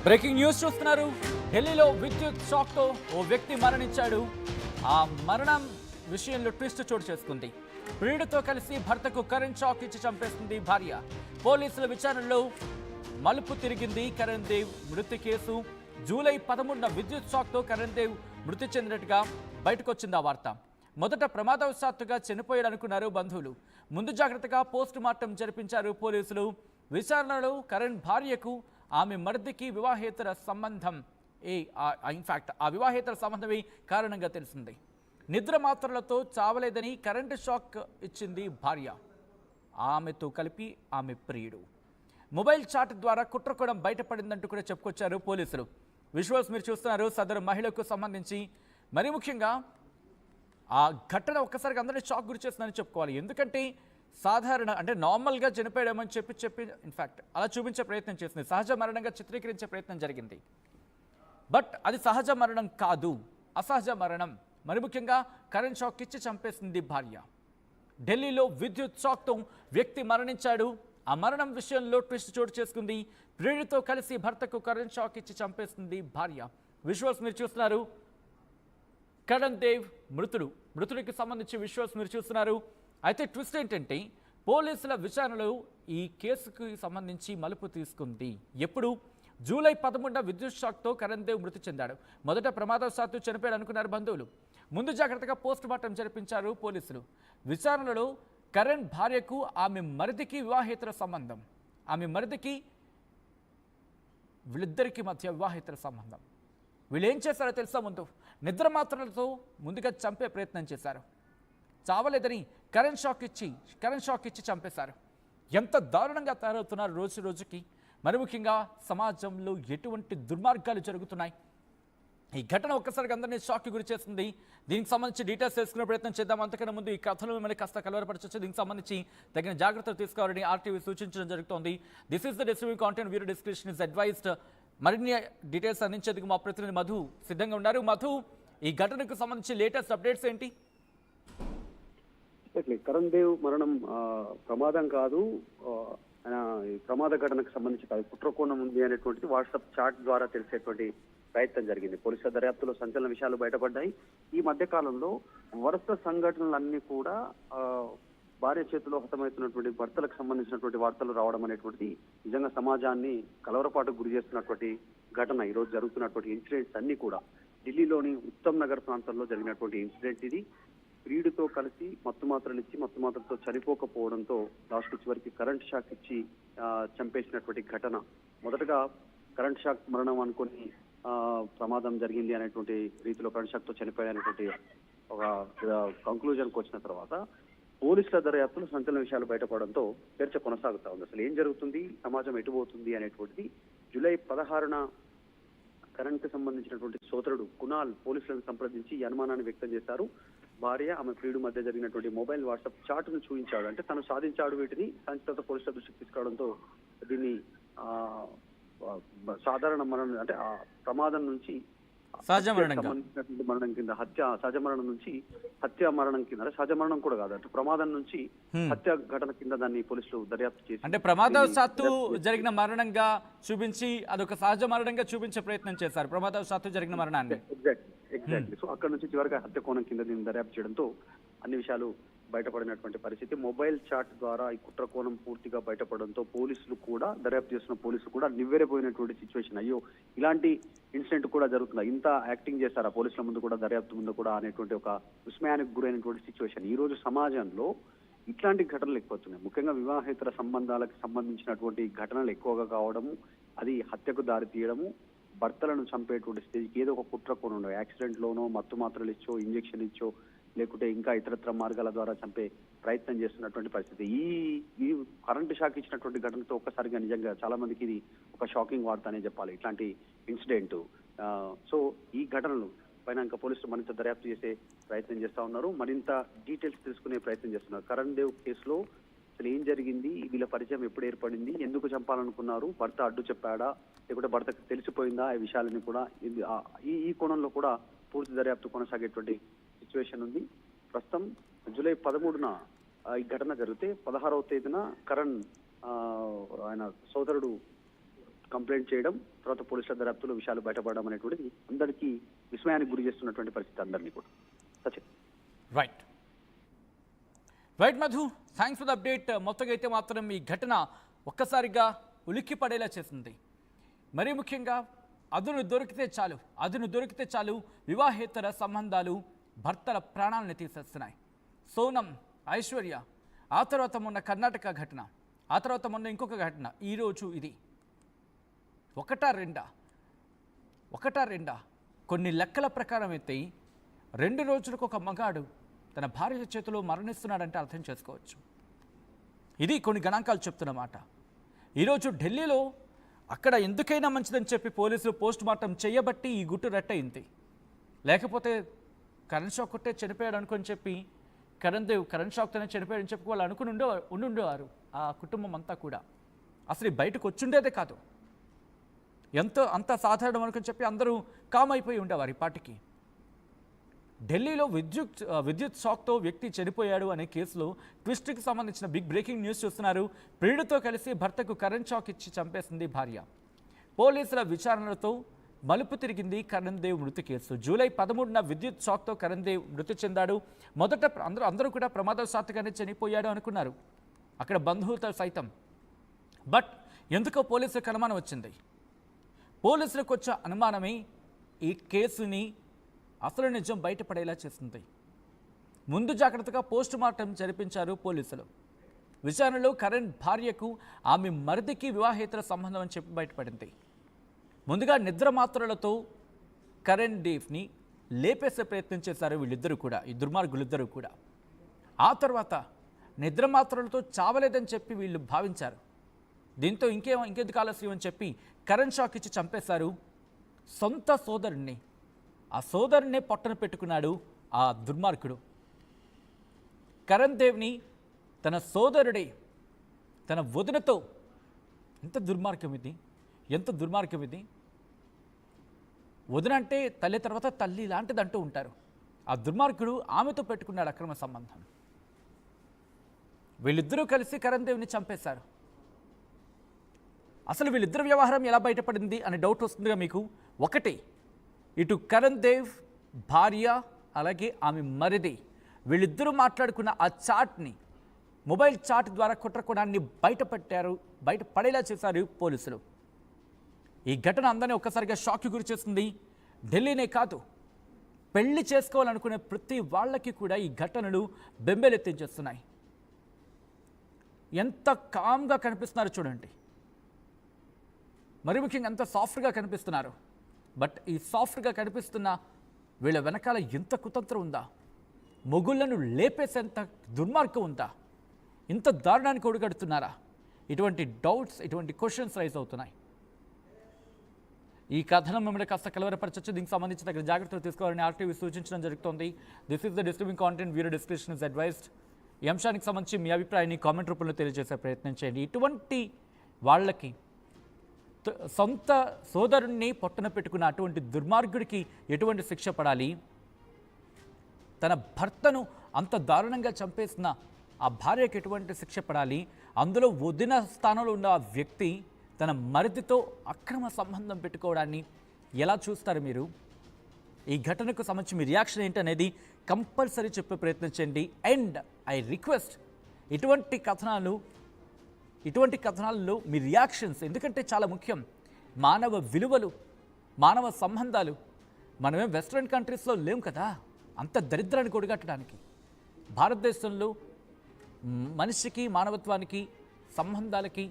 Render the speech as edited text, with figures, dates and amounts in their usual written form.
Breaking news చూస్తున్నారు. ఢిల్లీలో విద్యుత్ షాక్తో ఓ వ్యక్తి మరణించాడు. ఆ మరణం విషయంలో ట్విస్ట్ చోటు చేసుకుంది. ప్రియుడితో కలిసి భర్తకు కరెంట్ షాక్ ఇచ్చి చంపేస్తుంది భార్య. పోలీసుల విచారణలో మలుపు తిరిగింది. కరణ్ దేవ్ మృతి కేసు. జూలై 13న విద్యుత్ షాక్తో కరణ్ దేవ్ మృతి చెందినట్టుగా బయటకొచ్చింది ఆ వార్త. మొదట ప్రమాదవశాత్తుగా చనిపోయాడనుకున్నారు బంధువులు. ముందు జాగ్రత్తగా పోస్ట్ మార్టం జరిపించారు పోలీసులు. విచారణలో కరణ్ భార్యకు ఆమె మర్దికి వివాహేతర సంబంధం ఇన్ఫాక్ట్ ఆ వివాహేతర సంబంధమే కారణంగా తెలిసింది. నిద్ర మాత్రలతో చావలేదని కరెంటు షాక్ ఇచ్చింది భార్య. ఆమెతో కలిపి ఆమె ప్రియుడు. మొబైల్ చాట్ ద్వారా కుట్రకోణం బయటపడిందంటూ కూడా చెప్పుకొచ్చారు పోలీసులు. విజువల్స్ మీరు చూస్తున్నారు. సదరు మహిళకు సంబంధించి మరి ముఖ్యంగా ఆ ఘటన ఒక్కసారిగా అందరినీ షాక్ గురి చేస్తుందని చెప్పుకోవాలి. ఎందుకంటే సాధారణ అంటే నార్మల్గా చనిపోయాడేమని చెప్పి ఇన్ఫ్యాక్ట్ అలా చూపించే ప్రయత్నం చేసింది. సహజ మరణంగా చిత్రీకరించే ప్రయత్నం జరిగింది. బట్ అది సహజ మరణం కాదు, అసహజ మరణం. మరి ముఖ్యంగా కరెంట్ షాక్ ఇచ్చి చంపేసింది భార్య. ఢిల్లీలో విద్యుత్ షాక్తో వ్యక్తి మరణించాడు. ఆ మరణం విషయంలో ట్విస్ట్ చోటు చేసుకుంది. ప్రియుడితో కలిసి భర్తకు కరెంట్ షాక్ ఇచ్చి చంపేసింది భార్య. విజువల్స్ మీరు చూస్తున్నారు. కరణ్ దేవ్ మృతుడికి సంబంధించి విజువల్స్ మీరు చూస్తున్నారు. అయితే ట్విస్ట్ ఏంటంటే పోలీసుల విచారణలో ఈ కేసుకు సంబంధించి మలుపు తీసుకుంది. ఎప్పుడు జూలై 13న విద్యుత్ షాక్తో కరణ్ దేవ్ మృతి చెందాడు. మొదట ప్రమాదవశాత్తు చనిపోయాడు అనుకున్నారు బంధువులు. ముందు జాగ్రత్తగా పోస్ట్ మార్టం జరిపించారు పోలీసులు. విచారణలో కరణ్ భార్యకు ఆమె మరిదికి వివాహేతర సంబంధం. ఆమె మరిదికి వీళ్ళిద్దరికి మధ్య వివాహేతర సంబంధం. వీళ్ళు ఏం చేశారో తెలుసా? ముందు నిద్ర మాత్రలతో ముందుగా చంపే ప్రయత్నం చేశారు. చావలేదని కరెంట్ షాక్ ఇచ్చి చంపేశారు. ఎంత దారుణంగా తయారవుతున్నారు రోజు రోజుకి. మరి ముఖ్యంగా సమాజంలో ఎటువంటి దుర్మార్గాలు జరుగుతున్నాయి. ఈ ఘటన ఒక్కసారిగా అందరినీ షాక్కి గురి చేస్తుంది. దీనికి సంబంధించి డీటెయిల్స్ తెలుసుకునే ప్రయత్నం చేద్దాం. అంతకన్నా ముందు ఈ కథలు మిమ్మల్ని కాస్త కలవరపరచవచ్చు. దీనికి సంబంధించి తగిన జాగ్రత్తలు తీసుకోవాలని ఆర్టీవీ సూచించడం జరుగుతోంది. This is the distributing content video description is advised. మరిన్ని డీటెయిల్స్ అందించేందుకు మా ప్రతినిధి మధు సిద్ధంగా ఉన్నారు. మధు, ఈ ఘటనకు సంబంధించి లేటెస్ట్ అప్డేట్స్ ఏంటి? కరణ్ దేవ్ మరణం ప్రమాదం కాదు, ప్రమాద ఘటనకు సంబంధించి కాదు, కుట్రకోణం ఉంది అనేటువంటిది వాట్సాప్ చాట్ ద్వారా తెలిసేటువంటి ప్రయత్నం జరిగింది. పోలీసుల దర్యాప్తులో సంచలన విషయాలు బయటపడ్డాయి. ఈ మధ్య కాలంలో వరుస సంఘటనలన్నీ కూడా భార్య చేతిలో హతమవుతున్నటువంటి భర్తలకు సంబంధించినటువంటి వార్తలు రావడం అనేటువంటిది నిజంగా సమాజాన్ని కలవరపాటుకు గురి చేస్తున్నటువంటి ఘటన. ఈ రోజు జరుగుతున్నటువంటి ఇన్సిడెంట్స్ అన్ని కూడా ఢిల్లీలోని ఉత్తమ్ నగర్ ప్రాంతంలో జరిగినటువంటి ఇన్సిడెంట్ ఇది. ప్రియుడితో కలిసి మత్తుమాత్రలతో చనిపోకపోవడంతో లాస్ట్ చివరికి కరెంట్ షాక్ ఇచ్చి చంపేసినటువంటి ఘటన. మొదటగా కరెంట్ షాక్ మరణం అనుకుని ప్రమాదం జరిగింది అనేటువంటి రీతిలో కరెంట్ షాక్ తో చనిపోయాయనేటువంటి ఒక కంక్లూజన్కి వచ్చిన తర్వాత పోలీసుల దర్యాప్తులు సంచలన విషయాలు బయటపడడంతో చర్చ కొనసాగుతా ఉంది. అసలు ఏం జరుగుతుంది, సమాజం ఎటుపోతుంది అనేటువంటిది. జూలై 16న కరెంట్ సంబంధించినటువంటి సోదరుడు కునాల్ పోలీసులను సంప్రదించి ఈ అనుమానాన్ని వ్యక్తం చేశారు. భార్య ఆమె ప్రియుడు మధ్య జరిగినటువంటి మొబైల్ వాట్సాప్ చాట్ ను చూపించాడు. అంటే తను సాధించాడు. వీటిని సంచిత పోలీసుల దృష్టికి తీసుకురావడంతో దీన్ని సాధారణ మరణం అంటే ఆ ప్రమాదం నుంచి సంబంధించినటువంటి మరణం కింద సహజ మరణం నుంచి హత్య మరణం కింద, సహజ మరణం కూడా కాదు, అంటే ప్రమాదం నుంచి హత్య ఘటన కింద దాన్ని పోలీసులు దర్యాప్తు చేసి అంటే ప్రమాదవశాత్తు జరిగిన మరణంగా చూపించి అదొక సహజ మరణంగా చూపించే ప్రయత్నం చేశారు. ప్రమాదవశాత్తు జరిగిన మరణాన్ని ఎగ్జాక్ట్లీ. సో అక్కడ నుంచి చివరిగా హత్య కోణం కింద దీన్ని దర్యాప్తు చేయడంతో అన్ని విషయాలు బయటపడినటువంటి పరిస్థితి. మొబైల్ చాట్ ద్వారా ఈ కుట్ర కోణం పూర్తిగా బయటపడడంతో పోలీసులు కూడా దర్యాప్తు చేస్తున్న పోలీసులు కూడా నివ్వెరపోయినటువంటి సిచ్యువేషన్. అయ్యో, ఇలాంటి ఇన్సిడెంట్ కూడా జరుగుతుంది, ఇంత యాక్టింగ్ చేశారా పోలీసుల ముందు కూడా, దర్యాప్తు ముందు కూడా అనేటువంటి ఒక విస్మయానికి గురైనటువంటి సిచ్యువేషన్. ఈ రోజు సమాజంలో ఇట్లాంటి ఘటనలు ఎక్కువవుతున్నాయి. ముఖ్యంగా వివాహేతర సంబంధాలకు సంబంధించినటువంటి ఘటనలు ఎక్కువగా కావడము, అది హత్యకు దారి తీయడము, భర్తలను చంపేటువంటి స్టేజ్కి ఏదో ఒక కుట్ర కోణం ఉండవు. యాక్సిడెంట్ లోనో, మత్తు మాత్రలు ఇచ్చో, ఇంజెక్షన్ ఇచ్చో, లేకుంటే ఇంకా ఇతరత్ర మార్గాల ద్వారా చంపే ప్రయత్నం చేస్తున్నటువంటి పరిస్థితి. ఈ కరెంటు షాక్ ఇచ్చినటువంటి ఘటనతో ఒక్కసారిగా నిజంగా చాలా మందికి ఇది ఒక షాకింగ్ వార్త అనే చెప్పాలి, ఇట్లాంటి ఇన్సిడెంట్. సో ఈ ఘటనలు పైన ఇంకా పోలీసులు మరింత దర్యాప్తు చేసే ప్రయత్నం చేస్తా ఉన్నారు. మరింత డీటెయిల్స్ తెలుసుకునే ప్రయత్నం చేస్తున్నారు. కరణ్ దేవ్ కేసులో అసలు ఏం జరిగింది, వీళ్ళ పరిచయం ఎప్పుడు ఏర్పడింది, ఎందుకు చంపాలనుకున్నారు, భర్త అడ్డు చెప్పాడా, లేకుంటే భర్తకు తెలిసిపోయిందా, ఈ విషయాలని కూడా ఈ కోణంలో కూడా పూర్తి దర్యాప్తు కొనసాగేటువంటి సిచ్యువేషన్ ఉంది. ప్రస్తుతం జూలై 13న ఈ ఘటన జరిగితే 16వ తేదీన కరణ్ ఆయన సోదరుడు కంప్లైంట్ చేయడం, తర్వాత పోలీసుల దర్యాప్తులో విషయాలు బయటపడడం అనేటువంటిది అందరికీ విస్మయానికి గురి చేస్తున్నటువంటి పరిస్థితి అందరినీ కూడా. Sachin. Right Madhu, thanks for the update. మొత్తంగా అయితే మాత్రం ఈ ఘటన ఒక్కసారిగా ఉలిక్కి పడేలా చేసింది. మరీ ముఖ్యంగా అదును దొరికితే చాలు వివాహేతర సంబంధాలు భర్తల ప్రాణాలను తీసేస్తున్నాయి. సోనం, ఐశ్వర్య, ఆ తర్వాత మొన్న కర్ణాటక ఘటన, ఆ తర్వాత మొన్న ఇంకొక ఘటన, ఈరోజు ఇది. ఒకటా రెండా కొన్ని లెక్కల ప్రకారం అయితే 2 రోజులకు ఒక మగాడు తన భార్య చేతిలో మరణిస్తున్నాడంటే అర్థం చేసుకోవచ్చు. ఇది కొన్ని గణాంకాలు చెప్తున్నమాట. ఈరోజు ఢిల్లీలో అక్కడ ఎందుకైనా మంచిదని చెప్పి పోలీసులు పోస్ట్ మార్టం చేయబట్టి ఈ గుట్టు రట్టయింది. లేకపోతే కరెంట్ షాక్ కొట్టే చనిపోయాడు అనుకొని చెప్పి కరెంట్ షాక్తోనే చనిపోయాడని చెప్పి వాళ్ళు ఉండుండేవారు ఆ కుటుంబం అంతా కూడా. అసలు బయటకు వచ్చుండేదే కాదు. అంత సాధారణం అనుకుని చెప్పి అందరూ కామ్ అయిపోయి ఉండేవారు ఈ పాటికి. ఢిల్లీలో విద్యుత్ షాక్తో వ్యక్తి చనిపోయాడు అనే కేసులో ట్విస్ట్కి సంబంధించిన బిగ్ బ్రేకింగ్ న్యూస్ చూస్తున్నారు. ప్రియుడితో కలిసి భర్తకు కరెంట్ షాక్ ఇచ్చి చంపేసింది భార్య. పోలీసుల విచారణలతో మలుపు తిరిగింది కరణ్ దేవ్ మృతి కేసు. జూలై 13న విద్యుత్ షాక్తో కరణ్ దేవ్ మృతి చెందాడు. మొదట అందరూ కూడా ప్రమాదవశాత్తుగానే చనిపోయాడు అనుకున్నారు, అక్కడ బంధువులతో సైతం. బట్ ఎందుకో పోలీసులకు అనుమానం వచ్చింది. పోలీసులకు వచ్చే అనుమానమే ఈ కేసుని అసలు నిజం బయటపడేలా చేస్తుంది. ముందు జాగ్రత్తగా పోస్ట్ మార్టం జరిపించారు పోలీసులు. విచారణలో కరణ్ భార్యకు ఆమె మరిదికి వివాహేతర సంబంధం అని చెప్పి బయటపడింది. ముందుగా నిద్ర మాత్రలతో కరణ్ దేవ్ని లేపేసే ప్రయత్నం చేశారు వీళ్ళిద్దరూ కూడా, ఈ దుర్మార్గులిద్దరూ కూడా. ఆ తర్వాత నిద్ర మాత్రలతో చావలేదని చెప్పి వీళ్ళు భావించారు. దీంతో ఇంకెందుకు ఆలస్యం అని చెప్పి కరెంట్ షాక్ ఇచ్చి చంపేశారు సొంత సోదరుణ్ణి. ఆ సోదరునే పొట్టన పెట్టుకున్నాడు ఆ దుర్మార్గుడు. కరణ్ దేవ్ని తన సోదరుడే తన వదినతో, ఎంత దుర్మార్గం ఇది. వదిన అంటే తల్లి తర్వాత తల్లి లాంటిది అంటూ ఉంటారు. ఆ దుర్మార్గుడు ఆమెతో పెట్టుకున్నాడు అక్రమ సంబంధం. వీళ్ళిద్దరూ కలిసి కరణ్ దేవ్ని చంపేశారు. అసలు వీళ్ళిద్దరు వ్యవహారం ఎలా బయటపడింది అనే డౌట్ వస్తుందిగా మీకు. ఒకటి, ఇటు కరణ్ దేవ్ భార్య అలాగే ఆమె మరిది వీళ్ళిద్దరూ మాట్లాడుకున్న ఆ చాట్ని, మొబైల్ చాట్ ద్వారా కుట్రకోణాన్ని బయటపడేలా చేశారు పోలీసులు. ఈ ఘటన అందరినీ ఒక్కసారిగా షాక్కి గురి చేస్తుంది. ఢిల్లీనే కాదు, పెళ్లి చేసుకోవాలనుకునే ప్రతి వాళ్ళకి కూడా ఈ ఘటనలు బెంబేలెత్తించేస్తున్నాయి. ఎంత కామ్గా కనిపిస్తున్నారు చూడండి, మరి ముఖ్యంగా ఎంత సాఫ్ట్గా కనిపిస్తున్నారు. బట్ ఈ సాఫ్ట్గా కనిపిస్తున్న వీళ్ళ వెనకాల ఎంత కుతంత్రం ఉందా, మొగుళ్లను లేపేసేంత దుర్మార్గం ఉందా, ఇంత దారుణానికి ఒడిగడుతున్నారా? ఇటువంటి డౌట్స్, ఇటువంటి క్వశ్చన్స్ రైజ్ అవుతున్నాయి. ఈ కథనం మిమ్మల్ని కాస్త కలవరపరచచ్చు. దీనికి సంబంధించి తగిన జాగ్రత్తలు తీసుకోవాలని ఆర్టీవీ సూచించడం జరుగుతోంది. This is the disturbing content, viewer description is advised. ఈ అంశానికి సంబంధించి మీ అభిప్రాయాన్ని కామెంట్ రూపంలో తెలియజేసే ప్రయత్నం చేయండి. ఇటువంటి వాళ్ళకి, సొంత సోదరుణ్ణి పొట్టన పెట్టుకున్న అటువంటి దుర్మార్గుడికి ఎటువంటి శిక్ష పడాలి? తన భర్తను అంత దారుణంగా చంపేసిన ఆ భార్యకి ఎటువంటి శిక్ష పడాలి? అందులో వదిన స్థానంలో ఉన్న ఆ వ్యక్తి తన మరిదితో అక్రమ సంబంధం పెట్టుకోవడాన్ని ఎలా చూస్తారు మీరు? ఈ ఘటనకు సంబంధించి మీ రియాక్షన్ ఏంటనేది కంపల్సరీ చెప్పే ప్రయత్నం చేయండి. అండ్ ఐ రిక్వెస్ట్, ఇటువంటి కథనాలలో మీ రియాక్షన్స్, ఎందుకంటే చాలా ముఖ్యం. మానవ విలువలు, మానవ సంబంధాలు. మనమేం వెస్ట్రన్ కంట్రీస్లో లేం కదా అంత దరిద్రాన్ని కొడిగట్టడానికి. భారతదేశంలో మనిషికి, మానవత్వానికి, సంబంధాలకి